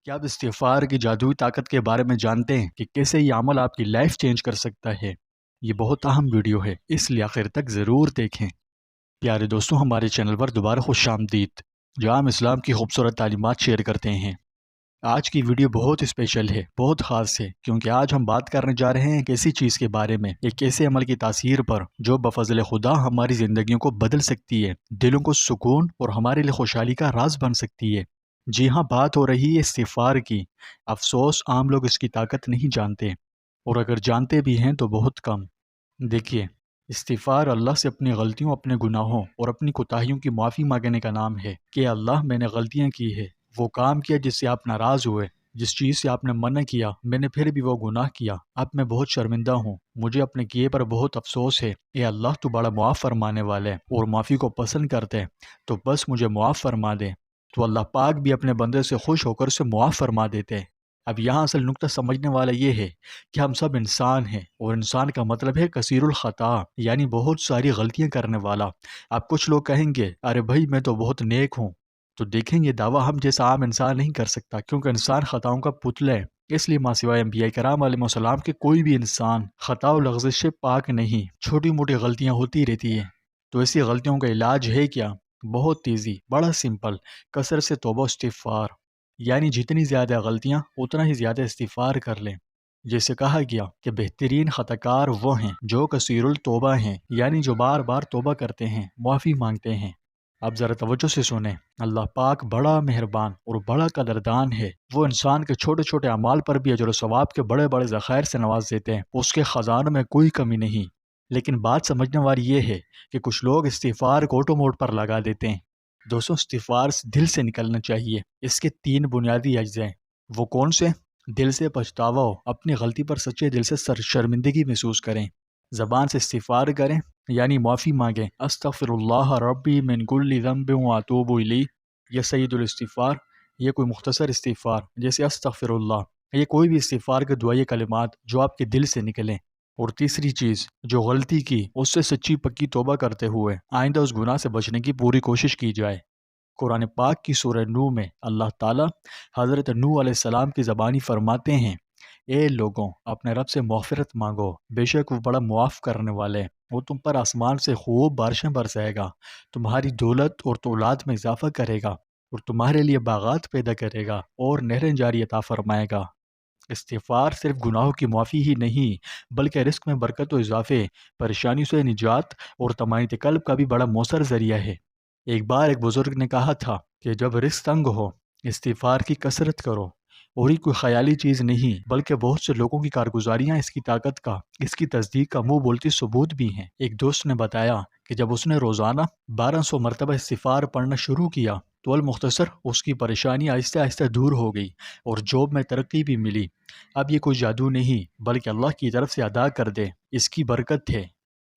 کیا آپ استغفار کی جادوئی طاقت کے بارے میں جانتے ہیں کہ کیسے یہ عمل آپ کی لائف چینج کر سکتا ہے؟ یہ بہت اہم ویڈیو ہے، اس لیے آخر تک ضرور دیکھیں۔ پیارے دوستوں، ہمارے چینل پر دوبارہ خوش آمدید، جہاں ہم اسلام کی خوبصورت تعلیمات شیئر کرتے ہیں۔ آج کی ویڈیو بہت اسپیشل ہے، بہت خاص ہے، کیونکہ آج ہم بات کرنے جا رہے ہیں ایک ایسی چیز کے بارے میں، ایک ایسے عمل کی تاثیر پر جو بفضل خدا ہماری زندگیوں کو بدل سکتی ہے، دلوں کو سکون اور ہمارے لیے خوشحالی کا راز بن سکتی ہے۔ جی ہاں، بات ہو رہی ہے استغفار کی۔ افسوس عام لوگ اس کی طاقت نہیں جانتے، اور اگر جانتے بھی ہیں تو بہت کم۔ دیکھیے، استغفار اللہ سے اپنی غلطیوں، اپنے گناہوں اور اپنی کوتاہیوں کی معافی مانگنے کا نام ہے کہ اللہ، میں نے غلطیاں کی ہے، وہ کام کیا جس سے آپ ناراض ہوئے، جس چیز سے آپ نے منع کیا، میں نے پھر بھی وہ گناہ کیا، اب میں بہت شرمندہ ہوں، مجھے اپنے کیے پر بہت افسوس ہے۔ اے اللہ، تو بڑا معاف فرمانے والا ہے اور معافی کو پسند کرتے، تو بس مجھے معاف فرما دے۔ تو اللہ پاک بھی اپنے بندے سے خوش ہو کر اسے معاف فرما دیتے ہیں۔ اب یہاں اصل نقطہ سمجھنے والا یہ ہے کہ ہم سب انسان ہیں، اور انسان کا مطلب ہے کثیر الخطا، یعنی بہت ساری غلطیاں کرنے والا۔ اب کچھ لوگ کہیں گے، ارے بھائی میں تو بہت نیک ہوں، تو دیکھیں یہ دعویٰ ہم جیسا عام انسان نہیں کر سکتا، کیونکہ انسان خطاؤں کا پتلا ہے۔ اس لیے ماں سوائے انبیاء کرام علیہ السلام کے کوئی بھی انسان خطا و لغزش سے پاک نہیں، چھوٹی موٹی غلطیاں ہوتی رہتی ہیں۔ تو ایسی غلطیوں کا علاج ہے کیا؟ بہت ایزی، بڑا سمپل، کثرت سے توبہ و استغفار، یعنی جتنی زیادہ غلطیاں اتنا ہی زیادہ استغفار کر لیں۔ جیسے کہا گیا کہ بہترین خطاکار وہ ہیں جو کثیر التوبہ ہیں، یعنی جو بار بار توبہ کرتے ہیں، معافی مانگتے ہیں۔ اب ذرا توجہ سے سنیں، اللہ پاک بڑا مہربان اور بڑا قدردان ہے، وہ انسان کے چھوٹے چھوٹے اعمال پر بھی اجر و ثواب کے بڑے بڑے ذخائر سے نواز دیتے ہیں، اس کے خزانوں میں کوئی کمی نہیں۔ لیکن بات سمجھنے والی یہ ہے کہ کچھ لوگ استغفار کو آٹو موڈ پر لگا دیتے ہیں۔ دوستوں، استغفار دل سے نکلنا چاہیے۔ اس کے 3 بنیادی اجزاء ہیں۔ وہ کون سے؟ دل سے پچھتاوا ہو، اپنی غلطی پر سچے دل سے شرمندگی محسوس کریں، زبان سے استغفار کریں، یعنی معافی مانگیں، استغفر اللہ ربی من کل ذنب واتوب الیہ، یہ سید الاستغفار۔ یہ کوئی مختصر استغفار جیسے استغفر اللہ، یہ کوئی بھی استغفار کے دعائے کلمات جو آپ کے دل سے نکلیں۔ اور تیسری چیز، جو غلطی کی اس سے سچی پکی توبہ کرتے ہوئے آئندہ اس گناہ سے بچنے کی پوری کوشش کی جائے۔ قرآن پاک کی سورہ نوح میں اللہ تعالیٰ حضرت نوح علیہ السلام کی زبانی فرماتے ہیں، اے لوگوں، اپنے رب سے مغفرت مانگو، بے شک وہ بڑا معاف کرنے والے، وہ تم پر آسمان سے خوب بارشیں برسائے گا، تمہاری دولت اور اولاد میں اضافہ کرے گا، اور تمہارے لیے باغات پیدا کرے گا اور نہریں جاری عطا فرمائے گا۔ استغفار صرف گناہوں کی معافی ہی نہیں، بلکہ رزق میں برکت و اضافے، پریشانیوں سے نجات اور طمانینت قلب کا بھی بڑا مؤثر ذریعہ ہے۔ ایک بار ایک بزرگ نے کہا تھا کہ جب رزق تنگ ہو، استغفار کی کثرت کرو، اور یہ کوئی خیالی چیز نہیں، بلکہ بہت سے لوگوں کی کارگزاریاں اس کی طاقت کا، اس کی تصدیق کا منہ بولتی ثبوت بھی ہیں۔ ایک دوست نے بتایا کہ جب اس نے روزانہ 1200 مرتبہ استغفار پڑھنا شروع کیا تو المختصر اس کی پریشانی آہستہ آہستہ دور ہو گئی اور جاب میں ترقی بھی ملی۔ اب یہ کوئی جادو نہیں، بلکہ اللہ کی طرف سے ادا کر دے اس کی برکت ہے۔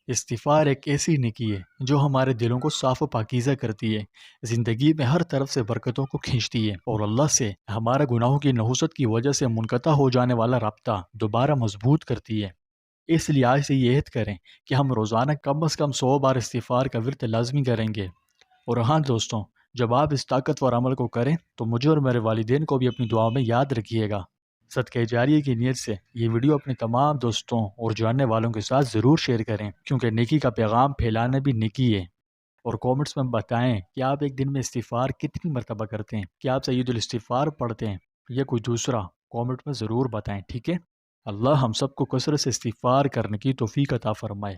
استغفار ایک ایسی نیکی ہے جو ہمارے دلوں کو صاف و پاکیزہ کرتی ہے، زندگی میں ہر طرف سے برکتوں کو کھینچتی ہے، اور اللہ سے ہمارا گناہوں کی نحوست کی وجہ سے منقطع ہو جانے والا رابطہ دوبارہ مضبوط کرتی ہے۔ اس لیے آج سے یہ عہد کریں کہ ہم روزانہ کم از کم 100 بار استغفار کا ورد لازمی کریں گے۔ اور ہاں دوستوں، جب آپ اس طاقتور عمل کو کریں تو مجھے اور میرے والدین کو بھی اپنی دعاؤں میں یاد رکھیے گا۔ صدقہ جاریہ کی نیت سے یہ ویڈیو اپنے تمام دوستوں اور جاننے والوں کے ساتھ ضرور شیئر کریں، کیونکہ نیکی کا پیغام پھیلانا بھی نیکی ہے۔ اور کومنٹس میں بتائیں کہ آپ ایک دن میں استغفار کتنی مرتبہ کرتے ہیں، کیا آپ سید الاستغفار پڑھتے ہیں یا کوئی دوسرا، کومنٹ میں ضرور بتائیں، ٹھیک ہے؟ اللہ ہم سب کو کثرت سے استغفار کرنے کی توفیق عطا فرمائے۔